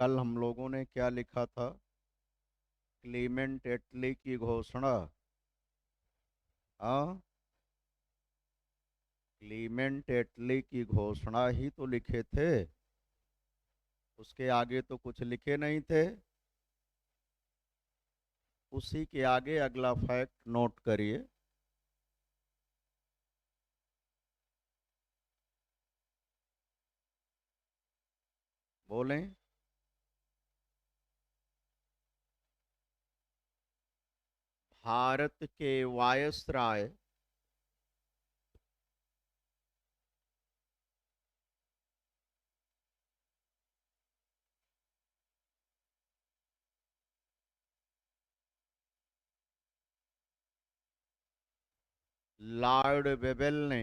कल हम लोगों ने क्या लिखा था? क्लीमेंट एटली की घोषणा। हाँ, क्लीमेंट एटली की घोषणा ही तो लिखे थे। उसके आगे तो कुछ लिखे नहीं थे। उसी के आगे अगला फैक्ट नोट करिए। बोलें। भारत के वायसराय लॉर्ड वेबल ने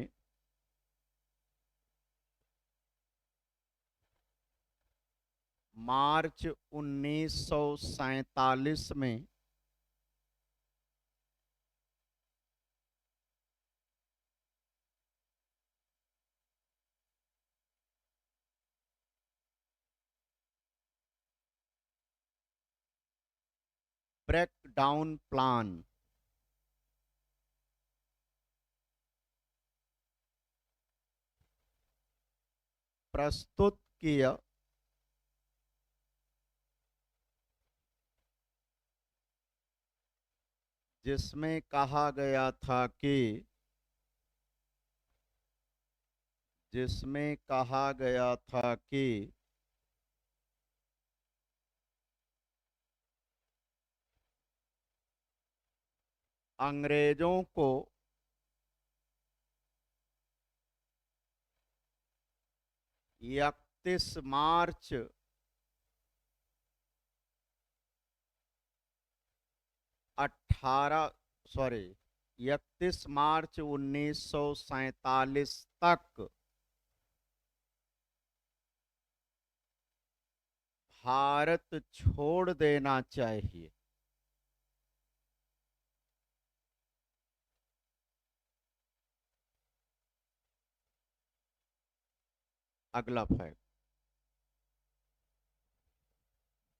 मार्च 1947 में ब्रेक डाउन प्लान प्रस्तुत किया, जिसमें कहा गया था कि जिसमें कहा गया था कि अंग्रेजों को 31 मार्च 18 सॉरी 31 मार्च 1947 तक भारत छोड़ देना चाहिए। अगला फैक्ट।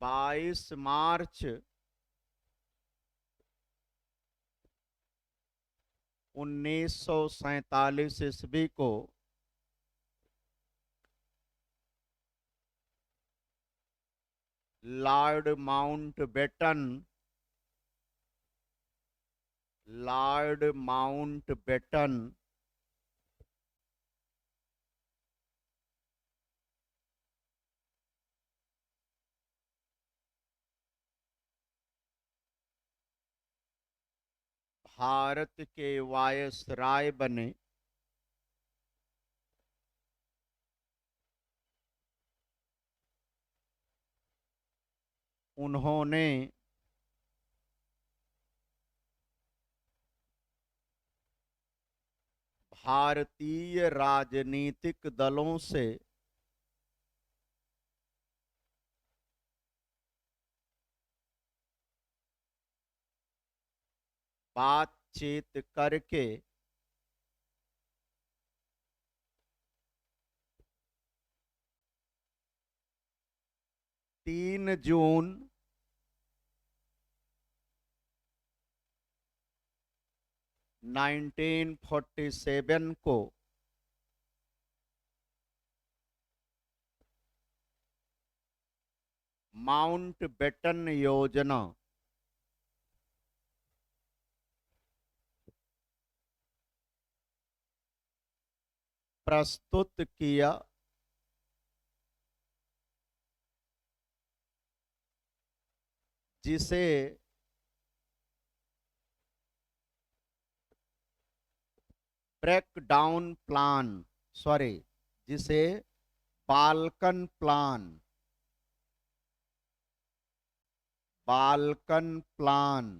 22 मार्च 1947 ईस्वी को Lord Mountbatten Lord Mountbatten Bharat के वायसराय बने। उन्होंने भारतीय राजनीतिक दलों से बातचीत करके 3 जून 1947 को माउंटबेटन योजना प्रस्तुत किया, जिसे ब्रेक डाउन प्लान सॉरी जिसे बाल्कन प्लान बाल्कन प्लान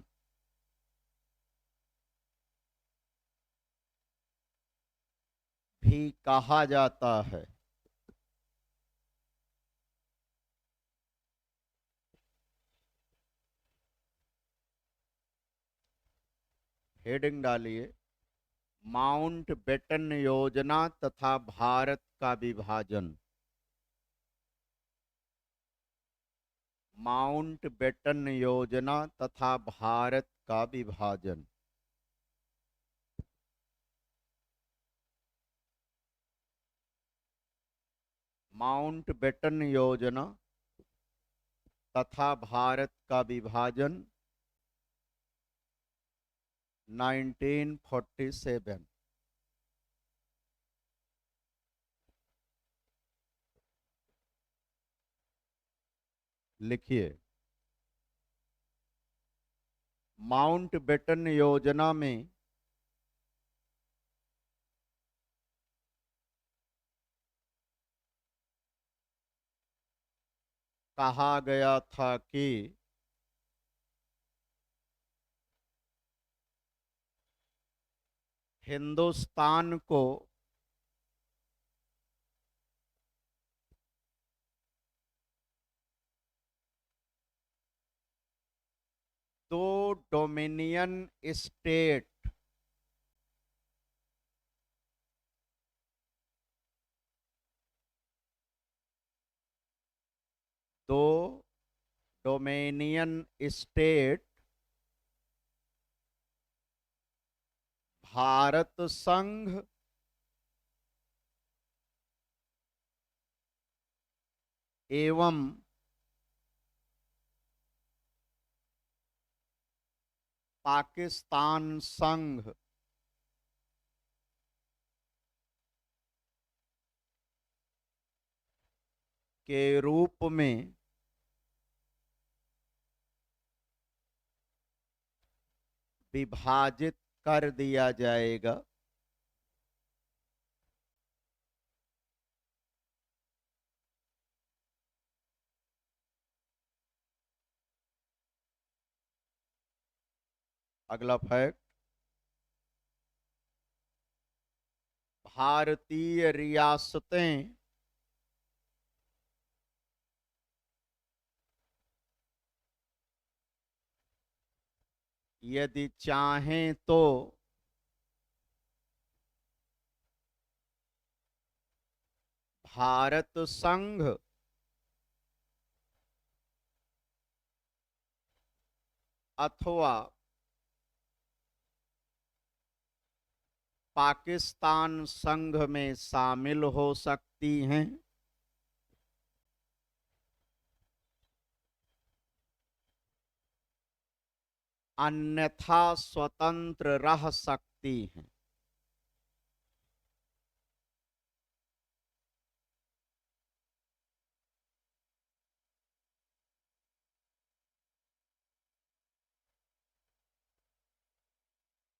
भी कहा जाता है। हेडिंग डालिए, माउंटबेटन योजना तथा भारत का विभाजन। माउंटबेटन योजना तथा भारत का विभाजन। माउंटबेटन योजना तथा भारत का विभाजन 1947। लिखिए, माउंटबेटन योजना में कहा गया था कि हिंदुस्तान को दो डोमिनियन स्टेट दो डोमिनियन स्टेट भारत संघ एवं पाकिस्तान संघ के रूप में विभाजित कर दिया जाएगा। अगला फैक्ट, भारतीय रियासतें यदि चाहें तो भारत संघ अथवा पाकिस्तान संघ में शामिल हो सकती हैं, अन्यथा स्वतंत्र रह सकती हैं।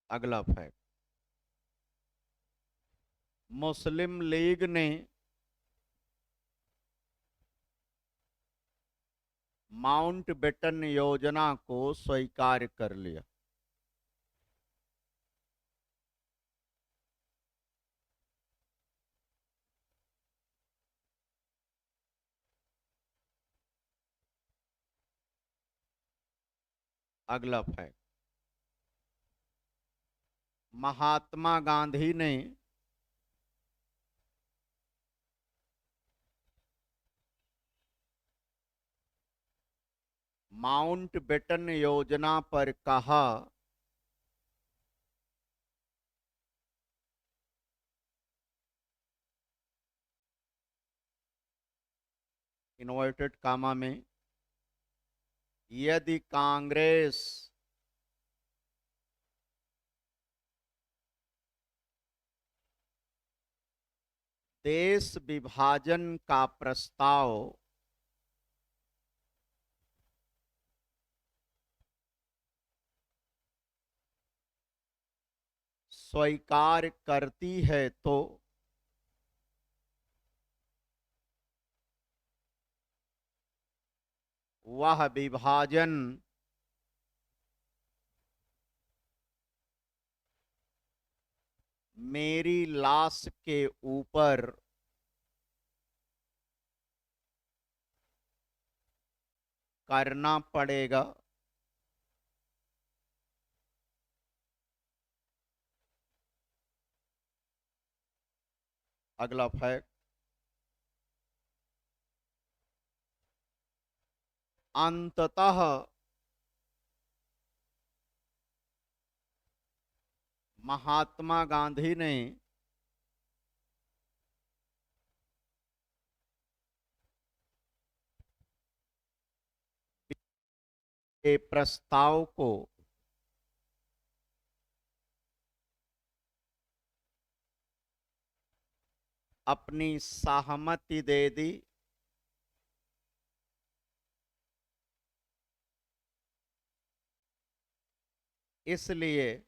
अगला फैक्ट, मुस्लिम लीग ने माउंटबेटन योजना को स्वीकार कर लिया। अगला फैक्ट, महात्मा गांधी ने माउंटबेटन योजना पर कहा, इन्वर्टेड कामा में, यदि कांग्रेस देश विभाजन का प्रस्ताव स्वीकार करती है तो वह विभाजन मेरी लाश के ऊपर करना पड़ेगा। अगला फैक्ट, अंततः महात्मा गांधी ने के प्रस्ताव को अपनी सहमति दे दी। इसलिए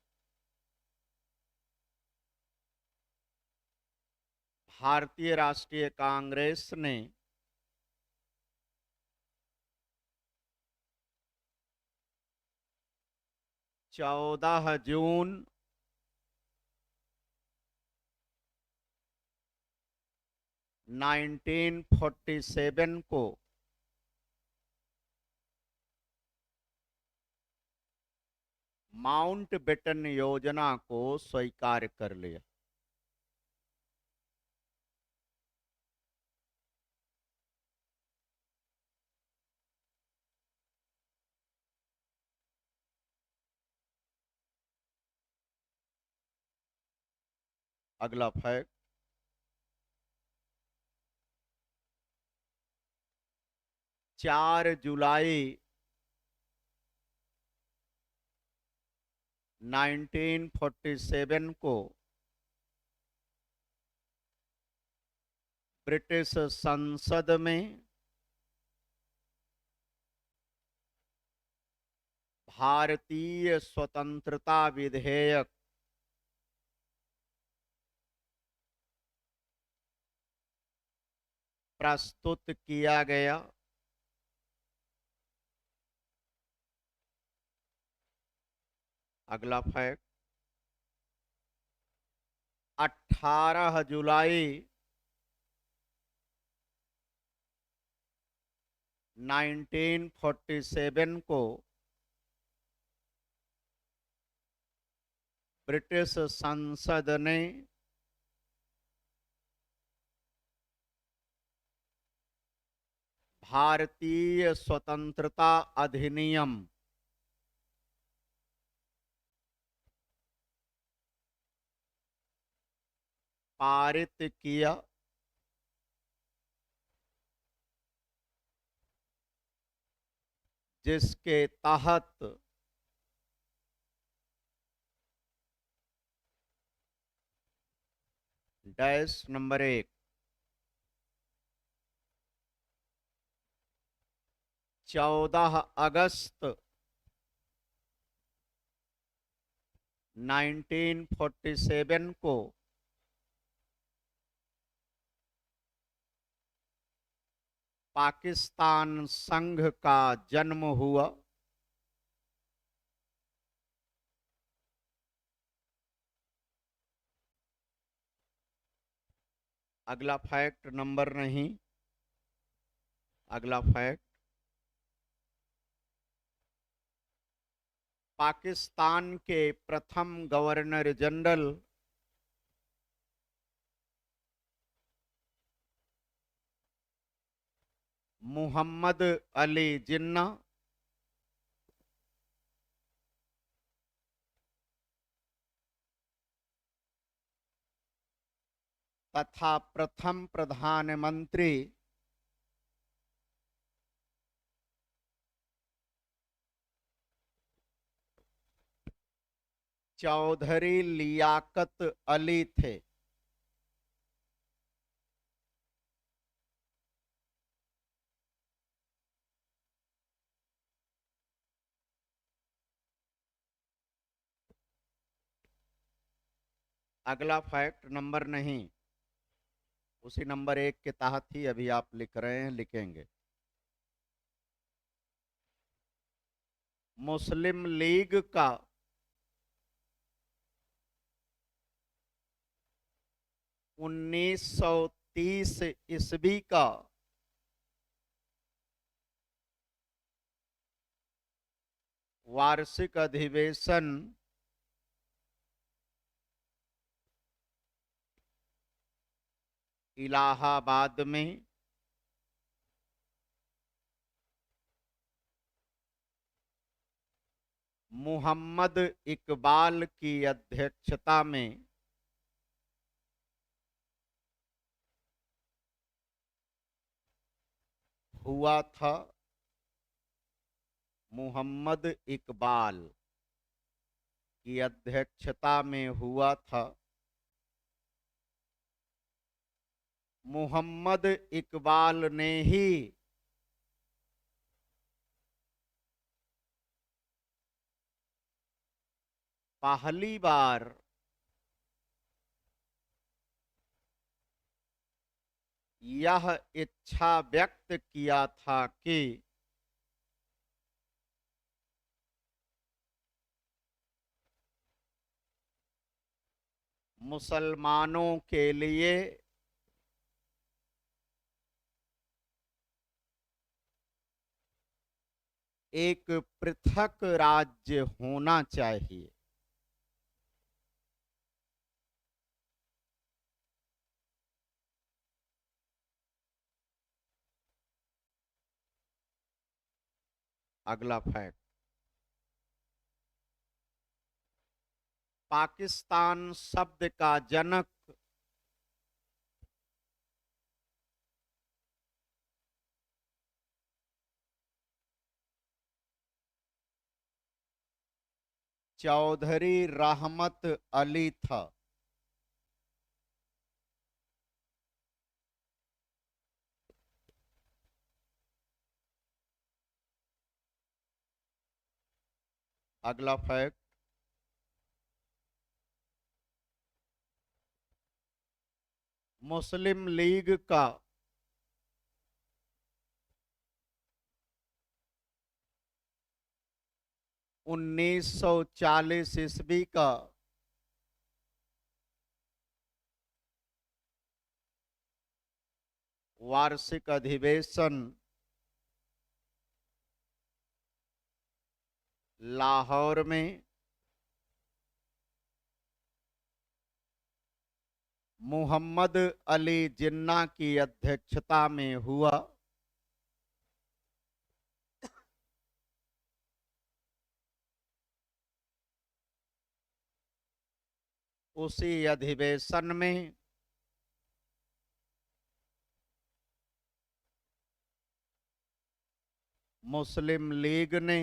भारतीय राष्ट्रीय कांग्रेस ने 14 जून 1947 को माउंटबेटन योजना को स्वीकार कर लिया। अगला फैक्ट, 4 जुलाई 1947 को ब्रिटिश संसद में भारतीय स्वतंत्रता विधेयक प्रस्तुत किया गया। अगला फैक्ट, 18 जुलाई 1947 को ब्रिटिश संसद ने भारतीय स्वतंत्रता अधिनियम पारित किया। जिसके तहत डैश नंबर 1, 14 अगस्त 1947 को पाकिस्तान संघ का जन्म हुआ। अगला फैक्ट नंबर नहीं, अगला फैक्ट, पाकिस्तान के प्रथम गवर्नर जनरल मुहम्मद अली जिन्ना तथा प्रथम प्रधानमंत्री चौधरी लियाकत अली थे। अगला फैक्ट नंबर नहीं, उसी नंबर 1 के तहत ही अभी आप लिख रहे हैं, लिखेंगे। मुस्लिम लीग का 1930 ईस्वी का वार्षिक अधिवेशन इलाहाबाद में मोहम्मद इकबाल की अध्यक्षता में हुआ था। मोहम्मद इकबाल की अध्यक्षता में हुआ था। मोहम्मद इकबाल ने ही पहली बार यह इच्छा व्यक्त किया था कि मुसलमानों के लिए एक पृथक राज्य होना चाहिए। अगला फैक्ट, पाकिस्तान शब्द का जनक चौधरी रहमत अली था। अगला फैक्ट, मुस्लिम लीग का 1940 ईस्वी का वार्षिक अधिवेशन लाहौर में मोहम्मद अली जिन्ना की अध्यक्षता में हुआ। उसी अधिवेशन में मुस्लिम लीग ने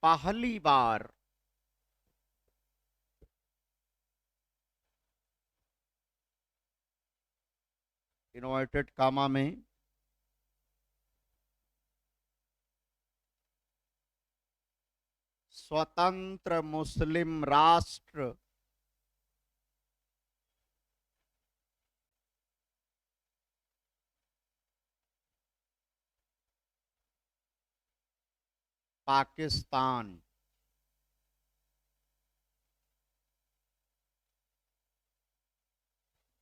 पहली बार इन्वर्टेड कामा में स्वतंत्र मुस्लिम राष्ट्र पाकिस्तान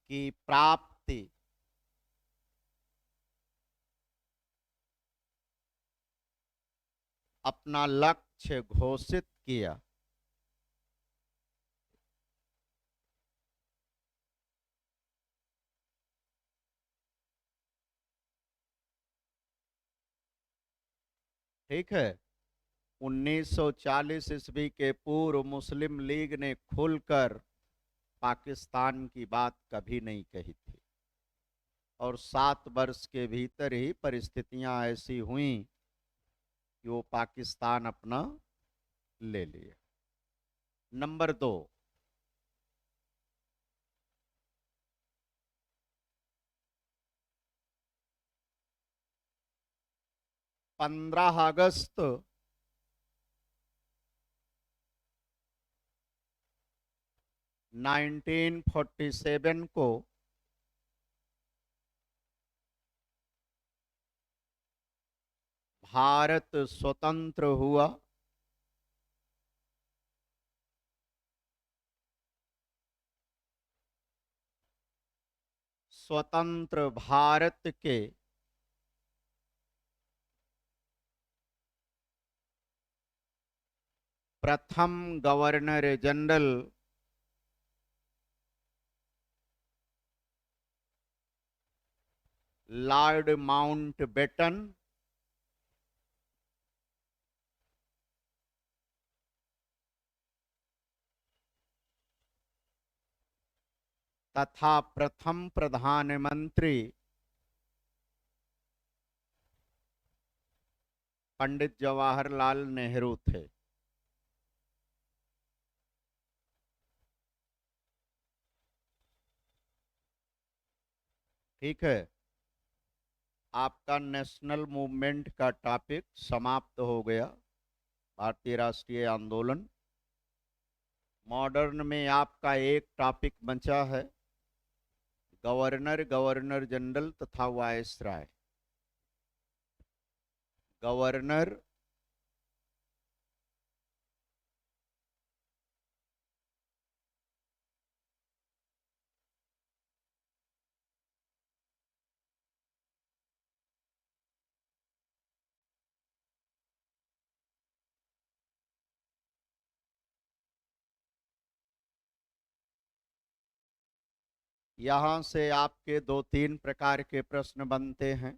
की प्राप्ति अपना लक्ष्य घोषित किया। ठीक है। 1940 ईस्वी के पूर्व मुस्लिम लीग ने खुलकर पाकिस्तान की बात कभी नहीं कही थी, और 7 वर्ष के भीतर ही परिस्थितियां ऐसी हुई कि वो पाकिस्तान अपना ले लिए। नंबर 2, 15 अगस्त 1947 को भारत स्वतंत्र हुआ। स्वतंत्र भारत के प्रथम गवर्नर जनरल लॉर्ड माउंटबेटन तथा प्रथम प्रधानमंत्री पंडित जवाहरलाल नेहरू थे। ठीक है, आपका नेशनल मूवमेंट का टॉपिक समाप्त हो गया। भारतीय राष्ट्रीय आंदोलन। मॉडर्न में आपका एक टॉपिक बचा है, गवर्नर, गवर्नर जनरल तथा वायसराय। गवर्नर, यहां से आपके दो तीन प्रकार के प्रश्न बनते हैं।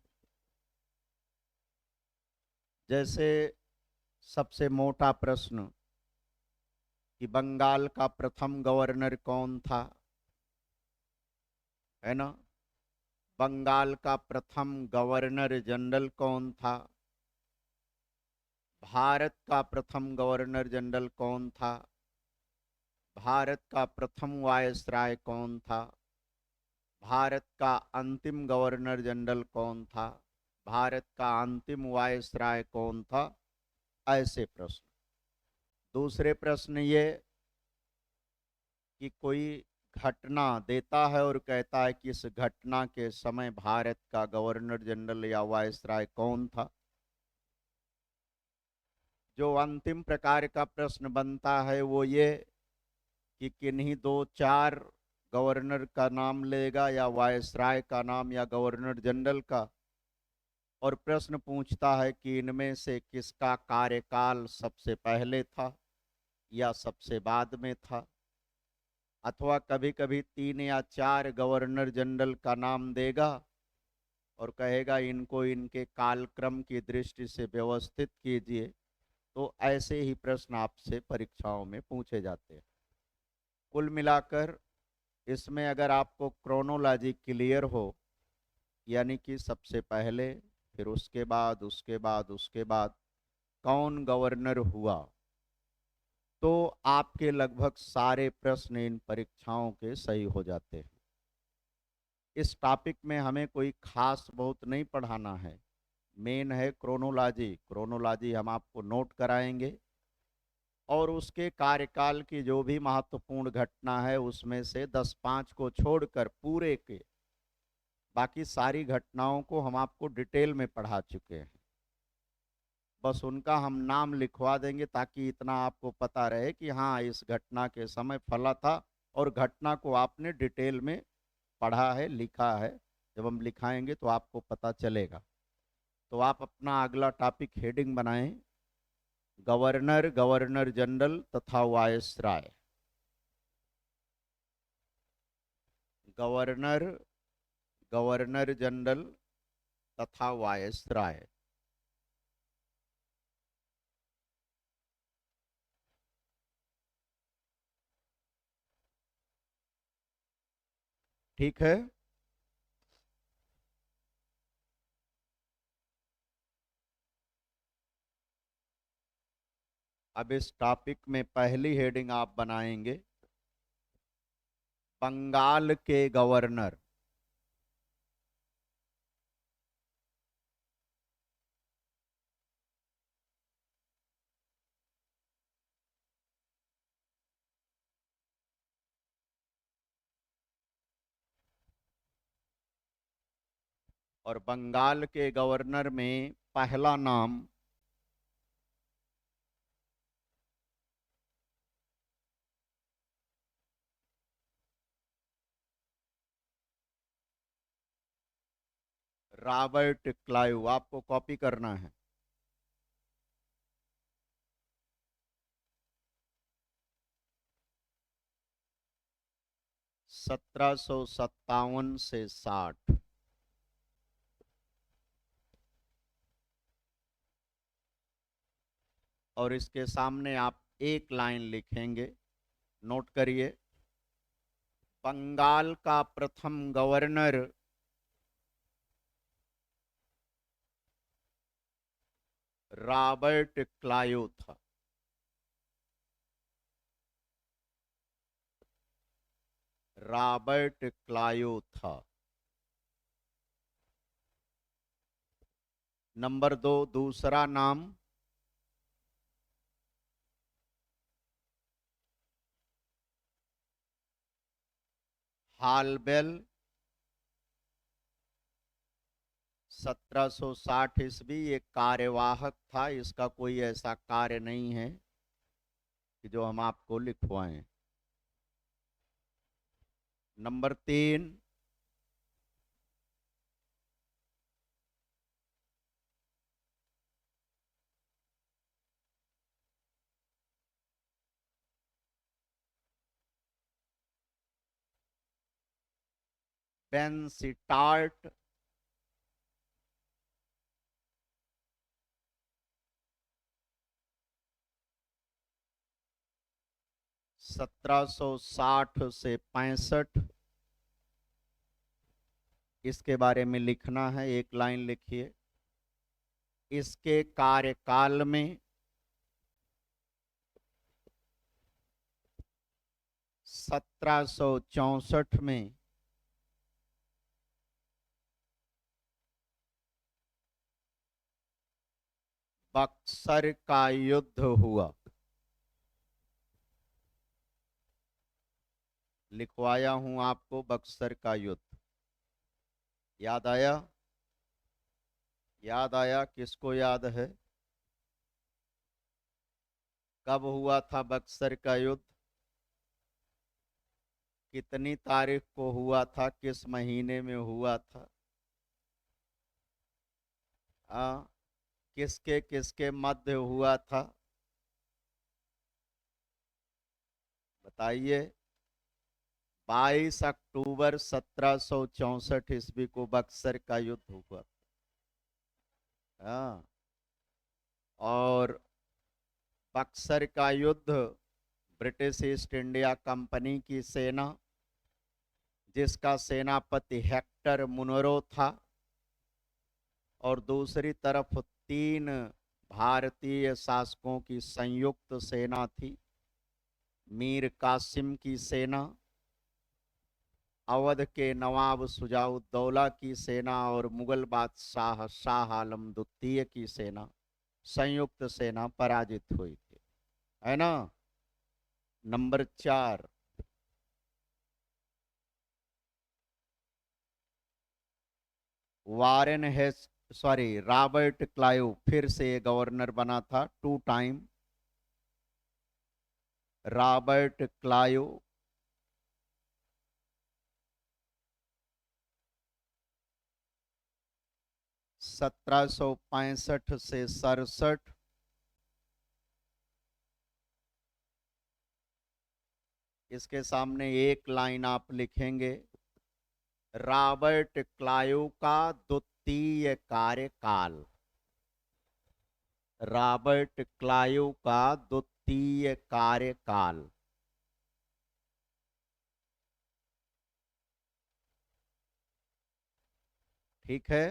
जैसे सबसे मोटा प्रश्न कि बंगाल का प्रथम गवर्नर कौन था, है ना। बंगाल का प्रथम गवर्नर जनरल कौन था। भारत का प्रथम गवर्नर जनरल कौन था। भारत का प्रथम वायसराय कौन था। भारत का अंतिम गवर्नर जनरल कौन था। भारत का अंतिम वायसराय कौन था। ऐसे प्रश्न। दूसरे प्रश्न ये कि कोई घटना देता है और कहता है कि इस घटना के समय भारत का गवर्नर जनरल या वायसराय कौन था। जो अंतिम प्रकार का प्रश्न बनता है वो ये कि किन्हीं दो चार गवर्नर का नाम लेगा, या वायसराय का नाम, या गवर्नर जनरल का, और प्रश्न पूछता है कि इनमें से किसका कार्यकाल सबसे पहले था या सबसे बाद में था। अथवा कभी कभी तीन या चार गवर्नर जनरल का नाम देगा और कहेगा इनको इनके कालक्रम की दृष्टि से व्यवस्थित कीजिए। तो ऐसे ही प्रश्न आपसे परीक्षाओं में पूछे जाते हैं। कुल मिलाकर इसमें अगर आपको क्रोनोलॉजी क्लियर हो, यानी कि सबसे पहले, फिर उसके बाद, उसके बाद, उसके बाद कौन गवर्नर हुआ, तो आपके लगभग सारे प्रश्न इन परीक्षाओं के सही हो जाते हैं। इस टॉपिक में हमें कोई खास बहुत नहीं पढ़ाना है। मेन है क्रोनोलॉजी। क्रोनोलॉजी हम आपको नोट कराएंगे और उसके कार्यकाल की जो भी महत्वपूर्ण घटना है उसमें से 10-5 को छोड़कर पूरे के बाकी सारी घटनाओं को हम आपको डिटेल में पढ़ा चुके हैं। बस उनका हम नाम लिखवा देंगे ताकि इतना आपको पता रहे कि हाँ, इस घटना के समय फला था और घटना को आपने डिटेल में पढ़ा है, लिखा है। जब हम लिखाएंगे तो आपको पता चलेगा। तो आप अपना अगला टॉपिक हेडिंग बनाएं, गवर्नर, गवर्नर जनरल तथा वायसराय। गवर्नर, गवर्नर जनरल तथा वायसराय। ठीक है। अब इस टॉपिक में पहली हेडिंग आप बनाएंगे, बंगाल के गवर्नर। और बंगाल के गवर्नर में पहला नाम रॉबर्ट क्लाइव। आपको कॉपी करना है। 1757 से 60। और इसके सामने आप एक लाइन लिखेंगे, नोट करिए, बंगाल का प्रथम गवर्नर रॉबर्ट क्लाइव था। रॉबर्ट क्लाइव था। नंबर 2, दूसरा नाम हालबेल। 1760 ईस्वी। एक कार्यवाहक था, इसका कोई ऐसा कार्य नहीं है कि जो हम आपको लिखवाएं। नंबर 3, बेंसिटार्ट। 1760 से 65। इसके बारे में लिखना है, एक लाइन लिखिए। इसके कार्यकाल में 1764 में बक्सर का युद्ध हुआ। लिखवाया हूं आपको, बक्सर का युद्ध। याद आया? याद आया? किसको याद है? कब हुआ था बक्सर का युद्ध? कितनी तारीख को हुआ था? किस महीने में हुआ था? आ, किसके किसके मध्य हुआ था? बताइए। 22 अक्टूबर 1764 ईस्वी को बक्सर का युद्ध हुआ। हाँ। और बक्सर का युद्ध ब्रिटिश ईस्ट इंडिया कंपनी की सेना, जिसका सेनापति हेक्टर मुनरो था, और दूसरी तरफ 3 भारतीय शासकों की संयुक्त सेना थी। मीर कासिम की सेना, अवध के नवाब शुजाउद्दौला की सेना और मुगल बादशाह शाह आलम द्वितीय की सेना, संयुक्त सेना पराजित हुई थी, है ना। नंबर 4, वारेन हेस सॉरी रॉबर्ट क्लाइव फिर से गवर्नर बना था 2 टाइम। रॉबर्ट क्लाइव 1765 से 67। इसके सामने एक लाइन आप लिखेंगे, रॉबर्ट क्लाइव का द्वितीय कार्यकाल। रॉबर्ट क्लाइव का द्वितीय कार्यकाल। ठीक है।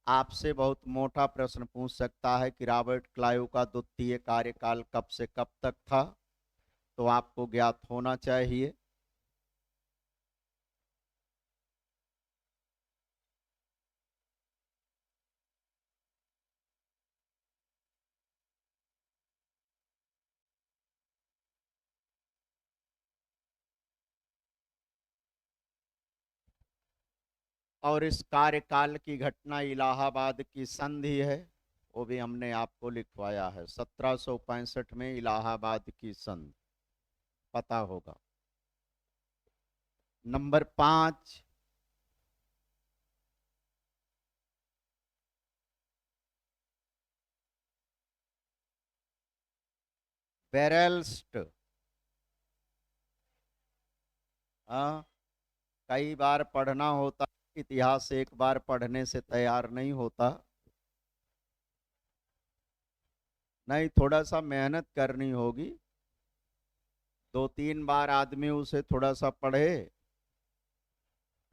आपसे बहुत मोटा प्रश्न पूछ सकता है कि रॉबर्ट क्लाइव का द्वितीय कार्यकाल कब से कब तक था, तो आपको ज्ञात होना चाहिए। और इस कार्यकाल की घटना इलाहाबाद की संधि है, वो भी हमने आपको लिखवाया है। 1765 में इलाहाबाद की संधि, पता होगा। नंबर 5, बेरेल्स्ट। कई बार पढ़ना होता, इतिहास एक बार पढ़ने से तैयार नहीं होता। नहीं, थोड़ा सा मेहनत करनी होगी। दो तीन बार आदमी उसे थोड़ा सा पढ़े,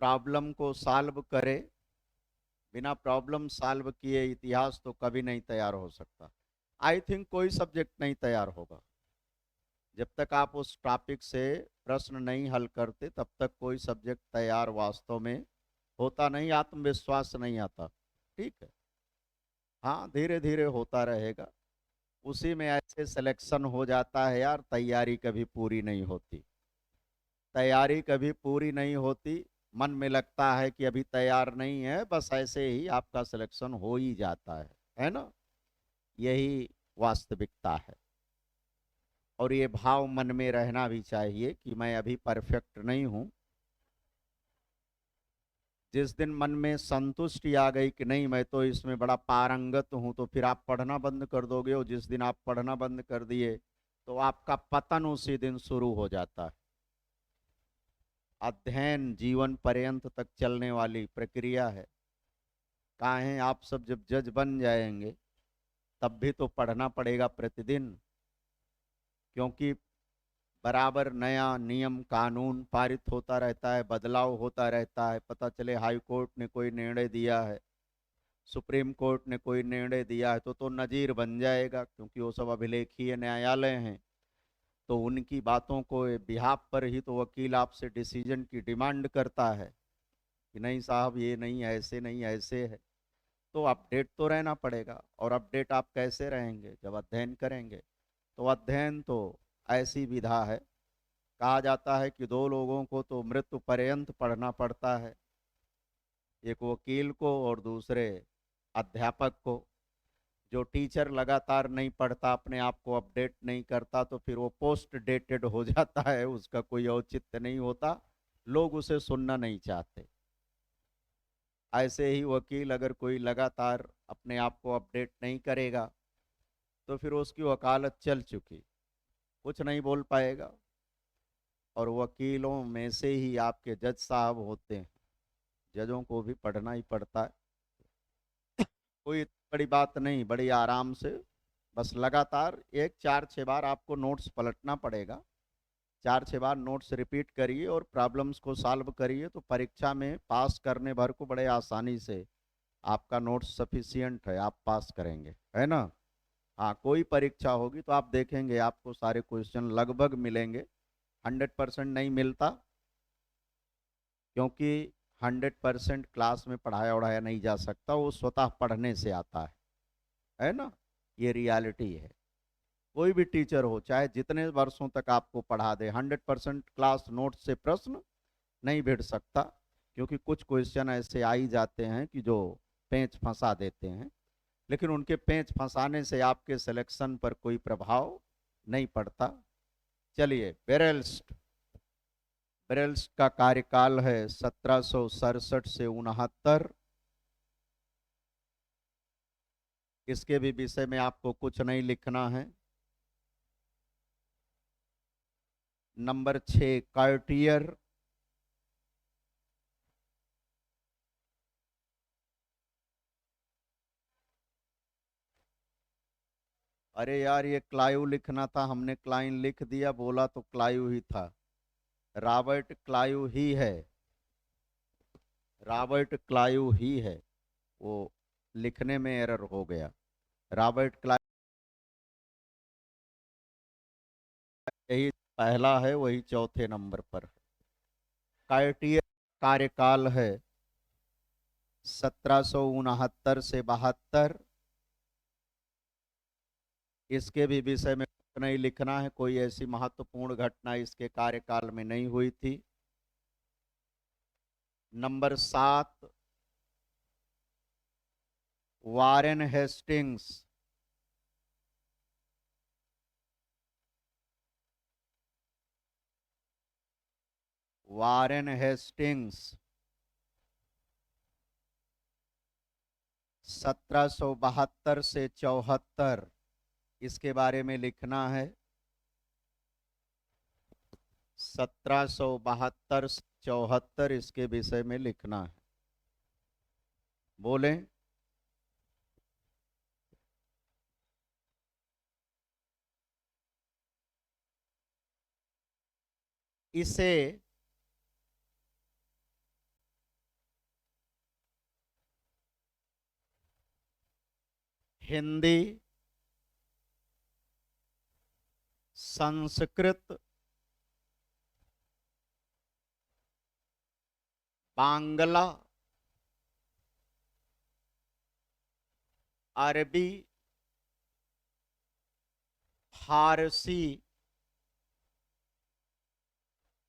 प्रॉब्लम को सॉल्व करे। बिना प्रॉब्लम सॉल्व किए इतिहास तो कभी नहीं तैयार हो सकता। आई थिंक कोई सब्जेक्ट नहीं तैयार होगा जब तक आप उस टॉपिक से प्रश्न नहीं हल करते, तब तक कोई सब्जेक्ट तैयार वास्तव में होता नहीं, आत्मविश्वास नहीं आता। ठीक है, हाँ धीरे धीरे होता रहेगा। उसी में ऐसे सिलेक्शन हो जाता है यार, तैयारी कभी पूरी नहीं होती। तैयारी कभी पूरी नहीं होती, मन में लगता है कि अभी तैयार नहीं है, बस ऐसे ही आपका सिलेक्शन हो ही जाता है ना। यही वास्तविकता है। और ये भाव मन में रहना भी चाहिए कि मैं अभी परफेक्ट नहीं हूं। जिस दिन मन में संतुष्टि आ गई कि नहीं मैं तो इसमें बड़ा पारंगत हूं, तो फिर आप पढ़ना बंद कर दोगे। और जिस दिन आप पढ़ना बंद कर दिए तो आपका पतन उसी दिन शुरू हो जाता है। अध्ययन जीवन पर्यंत तक चलने वाली प्रक्रिया है। काहे आप सब जब जज बन जाएंगे तब भी तो पढ़ना पड़ेगा प्रतिदिन, क्योंकि बराबर नया नियम कानून पारित होता रहता है, बदलाव होता रहता है। पता चले हाई कोर्ट ने कोई निर्णय दिया है, सुप्रीम कोर्ट ने कोई निर्णय दिया है, तो नजीर बन जाएगा, क्योंकि वो सब अभिलेखीय न्यायालय हैं। तो उनकी बातों को बिहाफ पर ही तो वकील आपसे डिसीजन की डिमांड करता है कि नहीं साहब ये नहीं, ऐसे नहीं, ऐसे है। तो अपडेट तो रहना पड़ेगा। और अपडेट आप कैसे रहेंगे? जब अध्ययन करेंगे। तो अध्ययन तो ऐसी विधा है, कहा जाता है कि दो लोगों को तो मृत्यु पर्यंत पढ़ना पड़ता है, एक वकील को और दूसरे अध्यापक को। जो टीचर लगातार नहीं पढ़ता, अपने आप को अपडेट नहीं करता, तो फिर वो पोस्ट डेटेड हो जाता है, उसका कोई औचित्य नहीं होता, लोग उसे सुनना नहीं चाहते। ऐसे ही वकील अगर कोई लगातार अपने आप को अपडेट नहीं करेगा तो फिर उसकी वकालत चल चुकी, कुछ नहीं बोल पाएगा। और वकीलों में से ही आपके जज साहब होते हैं, जजों को भी पढ़ना ही पड़ता है। कोई बड़ी बात नहीं, बड़ी आराम से बस लगातार एक 4-6 बार आपको नोट्स पलटना पड़ेगा। 4-6 बार नोट्स रिपीट करिए और प्रॉब्लम्स को सॉल्व करिए, तो परीक्षा में पास करने भर को बड़े आसानी से आपका नोट्स सफिशियंट है, आप पास करेंगे, है ना। हाँ, कोई परीक्षा होगी तो आप देखेंगे आपको सारे क्वेश्चन लगभग मिलेंगे। 100% नहीं मिलता, क्योंकि 100% क्लास में पढ़ाया उढ़ाया नहीं जा सकता, वो स्वतः पढ़ने से आता है ना। ये रियलिटी है। कोई भी टीचर हो, चाहे जितने वर्षों तक आपको पढ़ा दे, 100% क्लास नोट से प्रश्न नहीं भिड़ सकता, क्योंकि कुछ क्वेश्चन ऐसे आ ही जाते हैं कि जो पेंच फंसा देते हैं। लेकिन उनके पेंच फंसाने से आपके सिलेक्शन पर कोई प्रभाव नहीं पड़ता। चलिए, बेरेल्स्ट। बेरेल्स्ट का कार्यकाल है 1767 से 69। इसके भी विषय में आपको कुछ नहीं लिखना है। Number 6, Cartier. अरे यार, ये क्लाइव लिखना था, हमने क्लाइन लिख दिया, बोला तो क्लाइव ही था। रॉबर्ट क्लाइव ही है, रॉबर्ट क्लाइव ही है। वो लिखने में एरर हो गया। रॉबर्ट क्लाइव यही पहला है, वही चौथे नंबर पर है। कार्टियर कार्यकाल है 1769 से 72। इसके भी विषय में नहीं लिखना है, कोई ऐसी महत्वपूर्ण घटना इसके कार्यकाल में नहीं हुई थी। Number 7, Warren Hastings. Warren Hastings 1772 से 74, इसके बारे में लिखना है। 1772 से 74 इसके विषय में लिखना है। बोलें। इसे हिंदी, संस्कृत, बांग्ला, अरबी, फारसी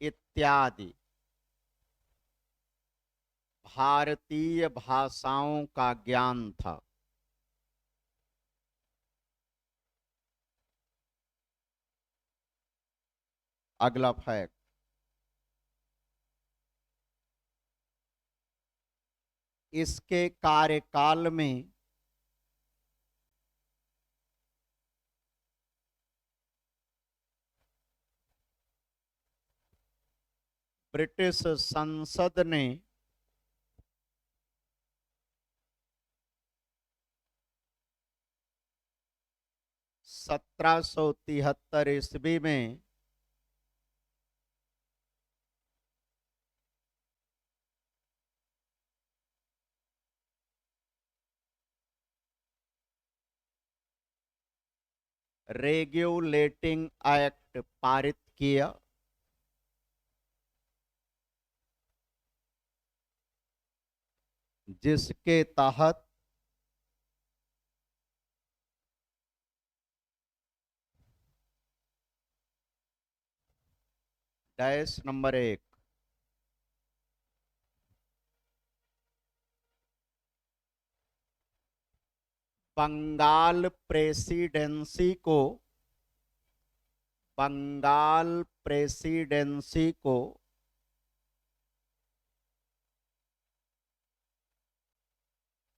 इत्यादि भारतीय भाषाओं का ज्ञान था। अगला फैक्ट, इसके कार्यकाल में ब्रिटिश संसद ने सत्रह सौ तिहत्तर ईस्वी में रेगुलेटिंग एक्ट पारित किया, जिसके तहत डैश नंबर 1, बंगाल प्रेसिडेंसी को बंगाल प्रेसिडेंसी को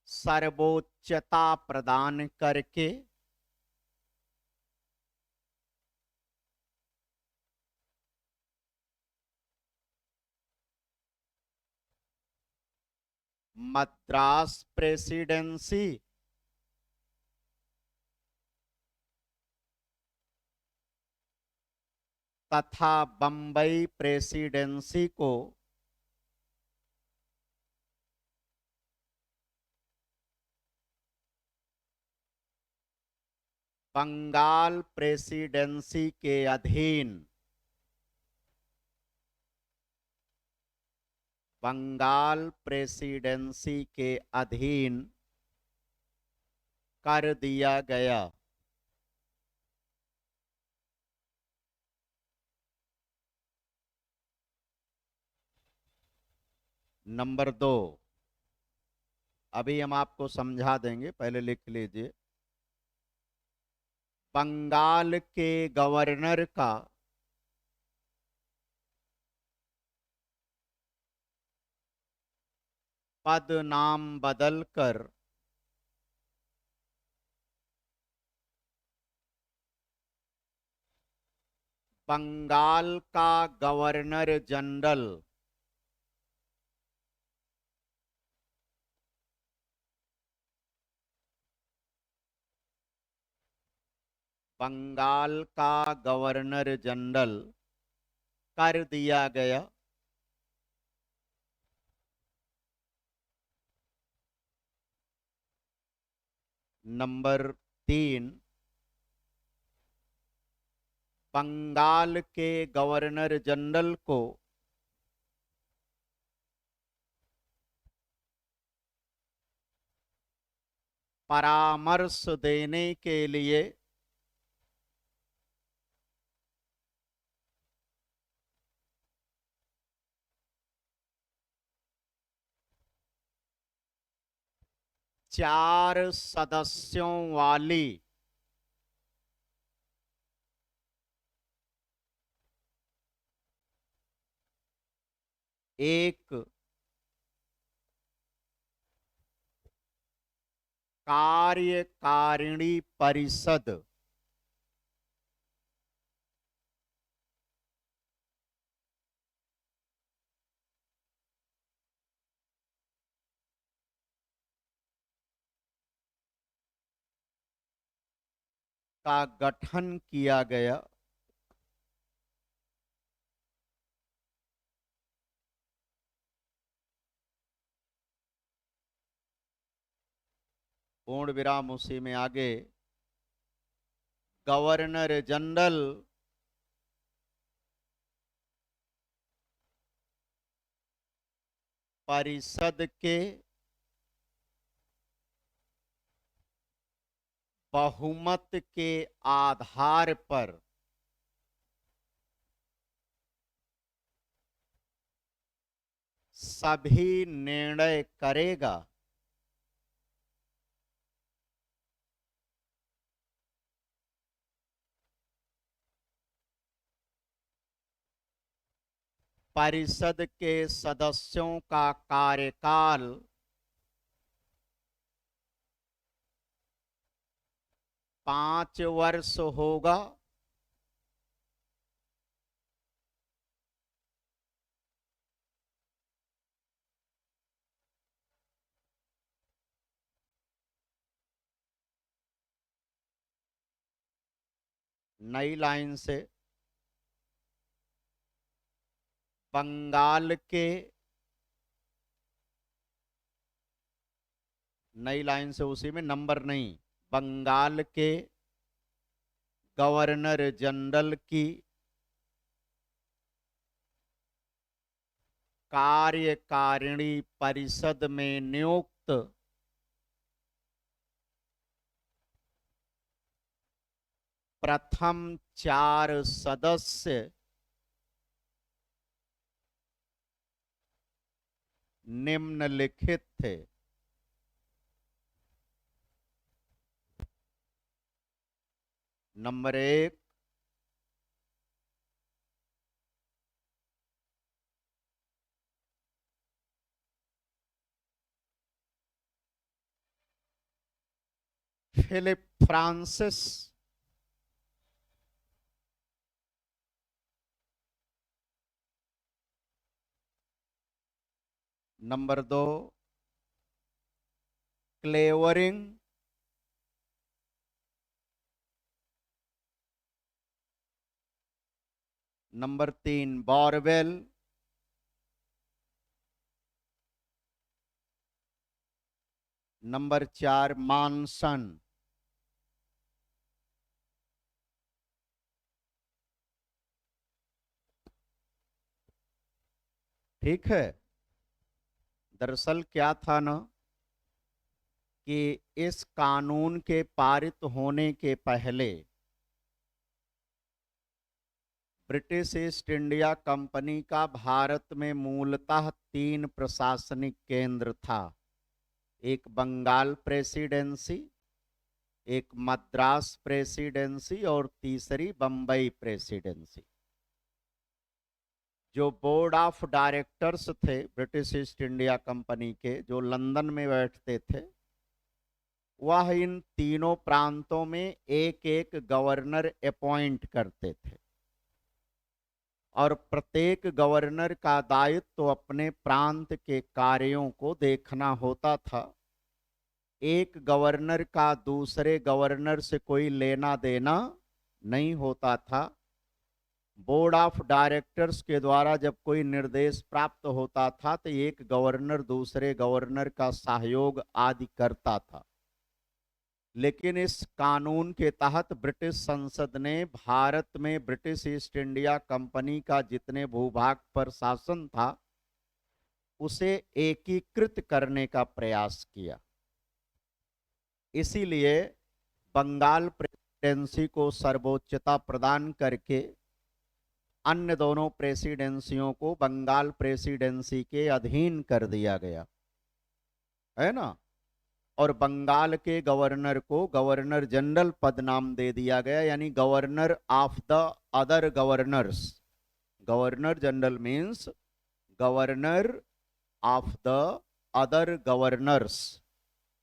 सर्वोच्चता प्रदान करके मद्रास प्रेसिडेंसी तथा बंबई प्रेसिडेंसी को बंगाल प्रेसिडेंसी के अधीन बंगाल प्रेसिडेंसी के अधीन कर दिया गया। नंबर 2, अभी हम आपको समझा देंगे, पहले लिख लीजिए। बंगाल के गवर्नर का पद नाम बदलकर बंगाल का गवर्नर जनरल बंगाल का गवर्नर जनरल कर दिया गया। नंबर 3, बंगाल के गवर्नर जनरल को परामर्श देने के लिए चार सदस्यों वाली एक कार्यकारिणी परिषद का गठन किया गया। पूर्ण विराम उसी में आगे गवर्नर जनरल परिषद के बहुमत के आधार पर सभी निर्णय करेगा। परिषद के सदस्यों का कार्यकाल 5 वर्ष होगा। नई लाइन से बंगाल के, नई लाइन से उसी में नंबर नहीं, बंगाल के गवर्नर जनरल की कार्यकारिणी परिषद में नियुक्त प्रथम 4 सदस्य निम्नलिखित थे। Number 1, Philip Francis. Number 2, Clavering. Number 3, Barwell. Number 4, Monson. ठीक है। दरअसल क्या था ना कि इस कानून के पारित होने के पहले ब्रिटिश ईस्ट इंडिया कंपनी का भारत में मूलतः 3 प्रशासनिक केंद्र था। एक बंगाल प्रेसिडेंसी, एक मद्रास प्रेसिडेंसी और तीसरी बंबई प्रेसिडेंसी। जो बोर्ड ऑफ डायरेक्टर्स थे ब्रिटिश ईस्ट इंडिया कंपनी के, जो लंदन में बैठते थे, वह इन तीनों प्रांतों में एक एक गवर्नर अपॉइंट करते थे और प्रत्येक गवर्नर का दायित्व तो अपने प्रांत के कार्यों को देखना होता था। एक गवर्नर का दूसरे गवर्नर से कोई लेना देना नहीं होता था। बोर्ड ऑफ डायरेक्टर्स के द्वारा जब कोई निर्देश प्राप्त होता था तो एक गवर्नर दूसरे गवर्नर का सहयोग आदि करता था। लेकिन इस कानून के तहत ब्रिटिश संसद ने भारत में ब्रिटिश ईस्ट इंडिया कंपनी का जितने भूभाग पर शासन था उसे एकीकृत करने का प्रयास किया। इसीलिए बंगाल प्रेसिडेंसी को सर्वोच्चता प्रदान करके अन्य दोनों प्रेसिडेंसियों को बंगाल प्रेसिडेंसी के अधीन कर दिया गया, है ना। और बंगाल के गवर्नर को गवर्नर जनरल पद नाम दे दिया गया, यानी governor of the other governors. Governor general means governor of the other governors,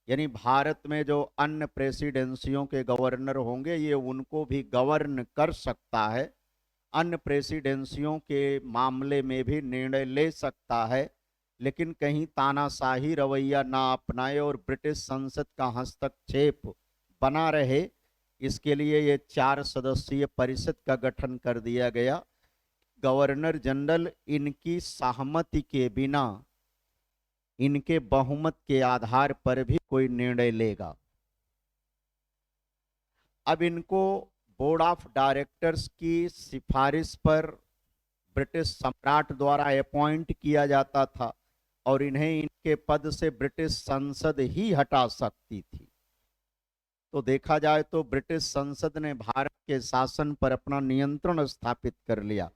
यानी भारत में जो अन्य प्रेसिडेंसियों के गवर्नर होंगे ये उनको भी गवर्न कर सकता है, अन्य प्रेसिडेंसियों के मामले में भी निर्णय ले सकता है, लेकिन कहीं तानाशाही रवैया ना अपनाए और ब्रिटिश संसद का हस्तक्षेप बना रहे, इसके लिए ये 4 सदस्यीय परिषद का गठन कर दिया गया। गवर्नर जनरल इनकी सहमति के बिना इनके बहुमत के आधार पर भी कोई निर्णय लेगा। अब इनको बोर्ड ऑफ डायरेक्टर्स की सिफारिश पर ब्रिटिश सम्राट द्वारा अपॉइंट किया जाता था और इन्हें इनके पद से ब्रिटिश संसद ही हटा सकती थी। तो देखा जाए तो ब्रिटिश संसद ने भारत के शासन पर अपना नियंत्रण स्थापित कर लिया,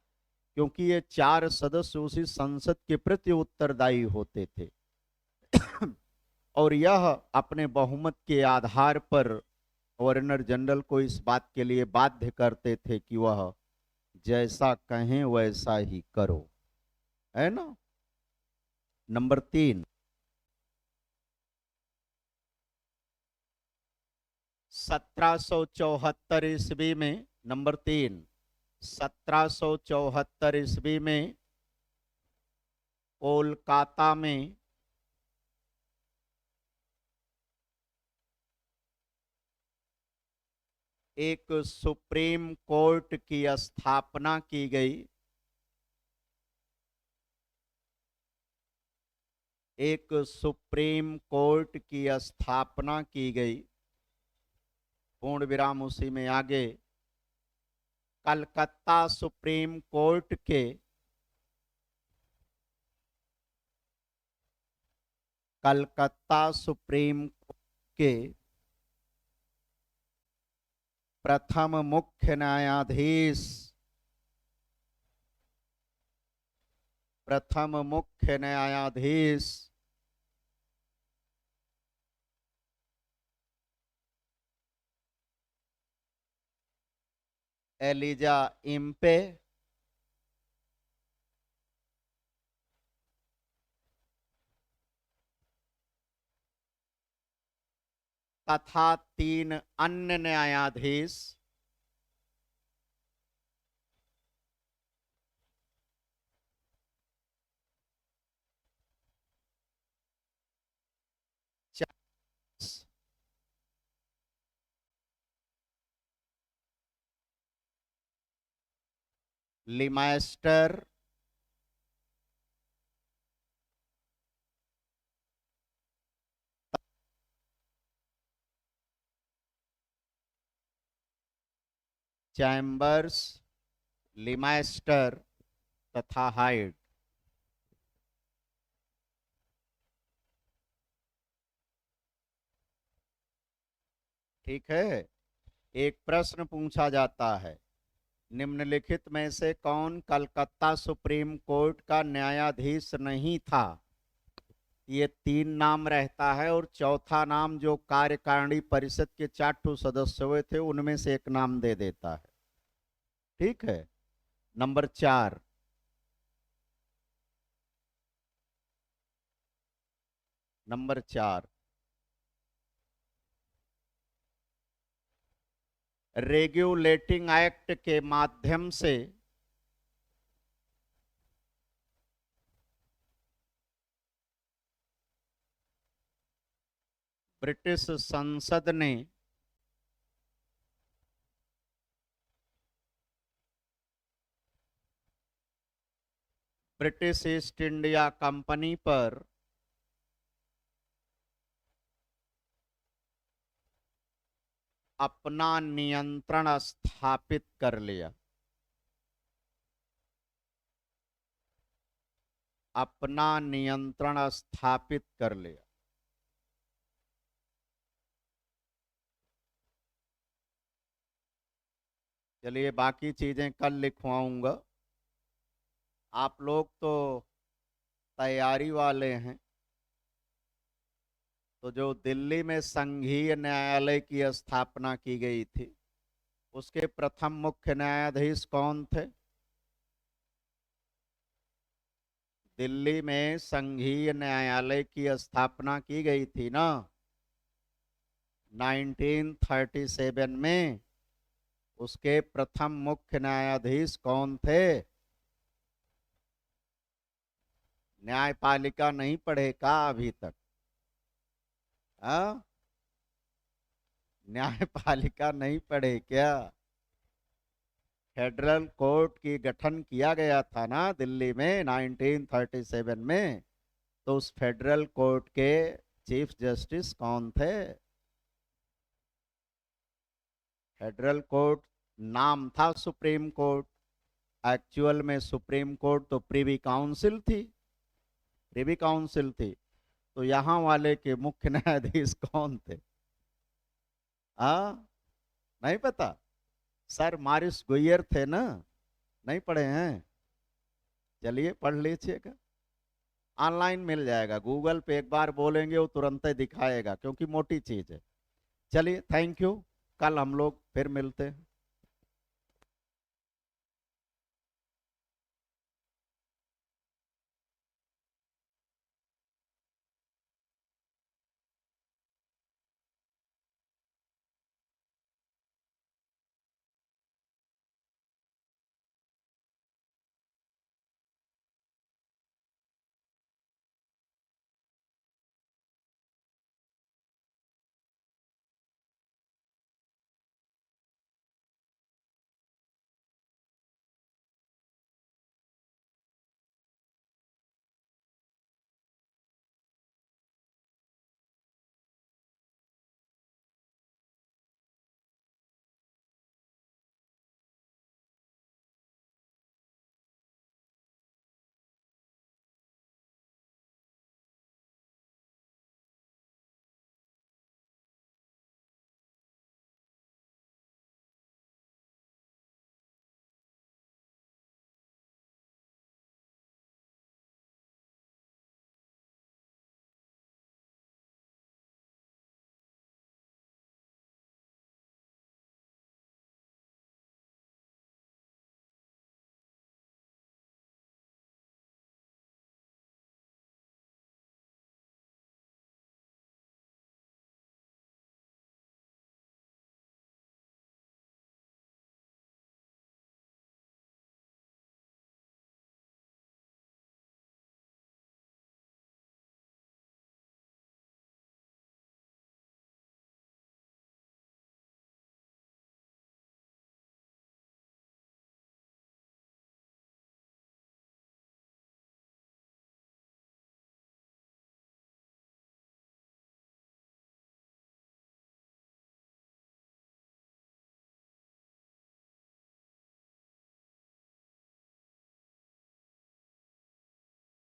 क्योंकि ये 4 सदस्य उसी संसद के प्रति उत्तरदायी होते थे और यह अपने बहुमत के आधार पर गवर्नर जनरल को इस बात के लिए बाध्य करते थे कि वह जैसा कहें वैसा ही करो, है ना। नंबर 3, 1774 ईस्वी में, नंबर 3, 1774 ईस्वी में कोलकाता में एक सुप्रीम कोर्ट की स्थापना की गई। एक सुप्रीम कोर्ट की स्थापना की गई, पूर्ण विराम उसी में आगे। कलकत्ता सुप्रीम कोर्ट के प्रथम मुख्य न्यायाधीश एलिजा इम्पे तथा 3 अन्य न्यायाधीश लिमास्टर, चैम्बर्स, लिमास्टर तथा हाइड। ठीक है। एक प्रश्न पूछा जाता है, निम्नलिखित में से कौन कलकत्ता सुप्रीम कोर्ट का न्यायाधीश नहीं था। ये 3 नाम रहता है और चौथा नाम जो कार्यकारिणी परिषद के 4 सदस्य हुए थे उनमें से एक नाम दे देता है। ठीक है। नंबर 4, रेगुलेटिंग एक्ट के माध्यम से ब्रिटिश संसद ने ब्रिटिश ईस्ट इंडिया कंपनी पर अपना नियंत्रण स्थापित कर लिया। अपना नियंत्रण स्थापित कर लिया। चलिए बाकी चीजें कल लिखवाऊंगा। आप लोग तो तैयारी वाले हैं, तो जो दिल्ली में संघीय न्यायालय की स्थापना की गई थी उसके प्रथम मुख्य न्यायाधीश कौन थे। दिल्ली में संघीय न्यायालय की स्थापना की गई थी ना 1937 में, उसके प्रथम मुख्य न्यायाधीश कौन थे। न्यायपालिका नहीं पढ़े का अभी तक? हाँ, न्यायपालिका नहीं पढ़े क्या? फेडरल कोर्ट की गठन किया गया था ना दिल्ली में 1937 में, तो उस फेडरल कोर्ट के चीफ जस्टिस कौन थे? फेडरल कोर्ट नाम था सुप्रीम कोर्ट, एक्चुअल में सुप्रीम कोर्ट तो प्रिवी काउंसिल थी, प्रिवी काउंसिल थी। तो यहां वाले के मुख्य न्यायाधीश कौन थे? आ नहीं पता? सर मारिस गुइयर थे ना? नहीं पढ़े हैं? चलिए पढ़ लीजिएगा, ऑनलाइन मिल जाएगा, गूगल पे एक बार बोलेंगे वो तुरंत ही दिखाएगा, क्योंकि मोटी चीज है। चलिए थैंक यू, कल हम लोग फिर मिलते हैं।